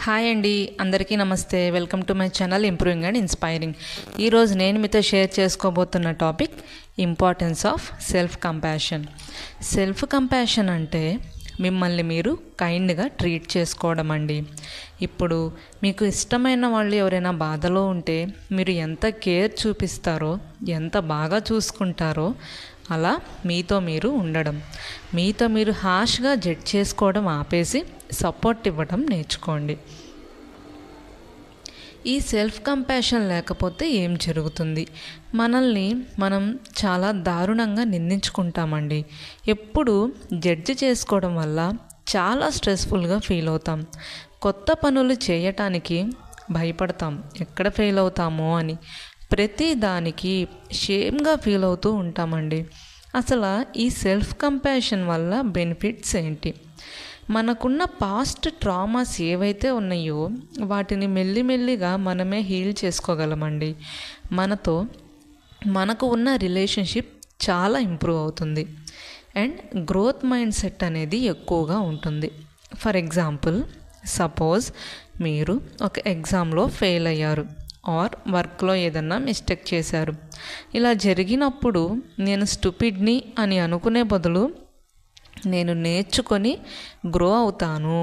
Hi అండి, అందరికీ నమస్తే. Welcome to my channel improving and inspiring. ఈరోజు నేను మీతో షేర్ చేసుకోబోతున్న topic importance of self compassion. Self compassion అంటే మిమ్మల్ని మీరు కైండ్గా ట్రీట్ చేసుకోవడం అండి. ఇప్పుడు మీకు ఇష్టమైన వాళ్ళు ఎవరైనా బాధలో ఉంటే మీరు ఎంత కేర్ చూపిస్తారో, ఎంత బాగా చూసుకుంటారో అలా మీతో మీరు ఉండడం, మీతో మీరు హార్ష్గా జడ్జ్ చేసుకోవడం ఆపేసి సపోర్ట్ ఇవ్వడం నేర్చుకోండి. ఈ సెల్ఫ్ కంపాషన్ లేకపోతే ఏం జరుగుతుంది? మనల్ని మనం చాలా దారుణంగా నిందించుకుంటామండి. ఎప్పుడు జడ్జి చేసుకోవడం వల్ల చాలా స్ట్రెస్ఫుల్గా ఫీల్ అవుతాం. కొత్త పనులు చేయటానికి భయపడతాం, ఎక్కడ ఫెయిల్ అవుతామో అని. ప్రతి దానికి షేమ్గా ఫీల్ అవుతూ ఉంటామండి. అసలు ఈ సెల్ఫ్ కంపాషన్ వల్ల బెనిఫిట్స్ ఏంటి? మనకున్న పాస్ట్ ట్రామాస్ ఏవైతే ఉన్నాయో వాటిని మెల్లిమెల్లిగా మనమే హీల్ చేసుకోగలమండి. మనకు ఉన్న రిలేషన్షిప్ చాలా ఇంప్రూవ్ అవుతుంది అండ్ గ్రోత్ మైండ్ సెట్ అనేది ఎక్కువగా ఉంటుంది. ఫర్ ఎగ్జాంపుల్, సపోజ్ మీరు ఒక ఎగ్జామ్లో ఫెయిల్ అయ్యారు ఆర్ వర్క్లో ఏదన్నా మిస్టేక్ చేశారు. ఇలా జరిగినప్పుడు నేను స్టూపిడ్ని అని అనుకునే బదులు నేను నేర్చుకొని గ్రో అవుతాను,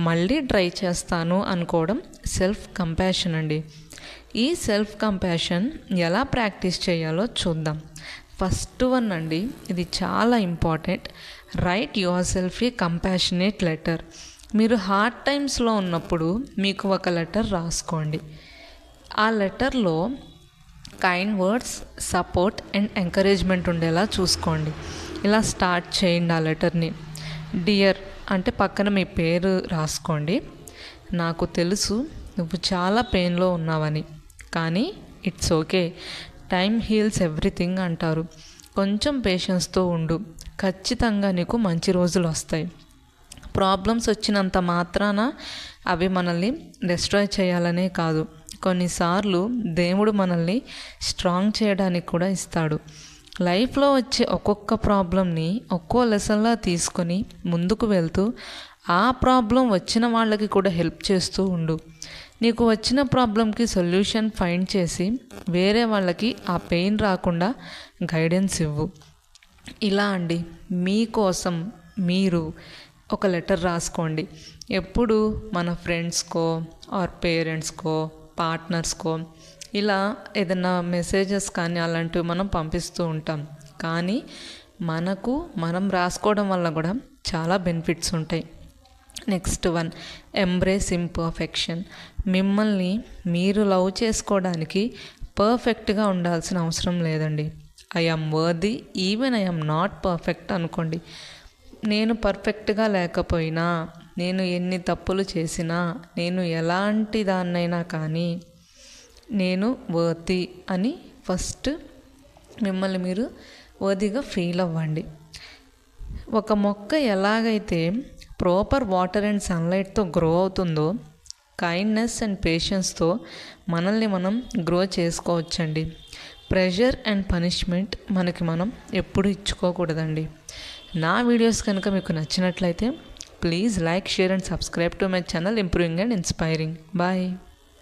మళ్ళీ ట్రై చేస్తాను అనుకోవడం సెల్ఫ్ కంపాషన్ అండి. ఈ సెల్ఫ్ కంపాషన్ ఎలా ప్రాక్టీస్ చేయాలో చూద్దాం. ఫస్ట్ వన్ అండి, ఇది చాలా important. Right your self A compassionate letter. మీరు హార్డ్ టైమ్స్లో ఉన్నప్పుడు మీకు ఒక లెటర్ రాసుకోండి. ఆ లెటర్లో kind words, support and encouragement ఉండేలా చూసుకోండి. ఇలా స్టార్ట్ చేయండి ఆ లెటర్ని. డియర్ అంటే పక్కన మీ పేరు రాసుకోండి. నాకు తెలుసు నువ్వు చాలా పెయిన్లో ఉన్నావని, కానీ it's okay, time heels everything అంటారు. కొంచెం పేషెన్స్తో ఉండు, ఖచ్చితంగా నీకు మంచి రోజులు వస్తాయి. ప్రాబ్లమ్స్ వచ్చినంత మాత్రాన అవి మనల్ని డిస్ట్రాయ్ చేయాలనే కాదు, కొన్నిసార్లు దేవుడు మనల్ని స్ట్రాంగ్ చేయడానికి కూడా ఇస్తాడు. లైఫ్లో వచ్చే ఒక్కొక్క ప్రాబ్లంని ఒక్కో లెసన్లా తీసుకొని ముందుకు వెళ్తూ ఆ ప్రాబ్లం వచ్చిన వాళ్ళకి కూడా హెల్ప్ చేస్తూ ఉండు. నీకు వచ్చిన ప్రాబ్లంకి సొల్యూషన్ ఫైండ్ చేసి వేరే వాళ్ళకి ఆ పెయిన్ రాకుండా గైడెన్స్ ఇవ్వు. ఇలా అండి, మీకోసం మీరు ఒక లెటర్ రాసుకోండి. ఎప్పుడు మన ఫ్రెండ్స్కో ఆర్ పేరెంట్స్కో, పార్ట్నర్స్కో ఇలా ఏదైనా మెసేజెస్ కానీ అలాంటివి మనం పంపిస్తూ ఉంటాం. కానీ మనం రాసుకోవడం వల్ల కూడా చాలా బెనిఫిట్స్ ఉంటాయి. Next one, embrace imperfection. మిమ్మల్ని మీరు లవ్ చేసుకోవడానికి పర్ఫెక్ట్గా ఉండాల్సిన అవసరం లేదండి. I am worthy even I am not perfect అనుకోండి. నేను పర్ఫెక్ట్గా లేకపోయినా, నేను ఎన్ని తప్పులు చేసినా, నేను ఎలాంటి దాన్నైనా కానీ నేను వర్తి అని ఫస్ట్ మిమ్మల్ని మీరు వర్తిగా ఫీల్ అవ్వండి. ఒక మొక్క ఎలాగైతే ప్రాపర్ వాటర్ అండ్ సన్లైట్తో గ్రో అవుతుందో, కైండ్నెస్ అండ్ పేషెన్స్తో మనల్ని మనం గ్రో చేసుకోవచ్చండి. ప్రెషర్ అండ్ పనిష్మెంట్ మనం ఎప్పుడు ఇచ్చుకోకూడదండి. నా వీడియోస్ కనుక మీకు నచ్చినట్లయితే please like, share and subscribe to my channel improving and inspiring. Bye.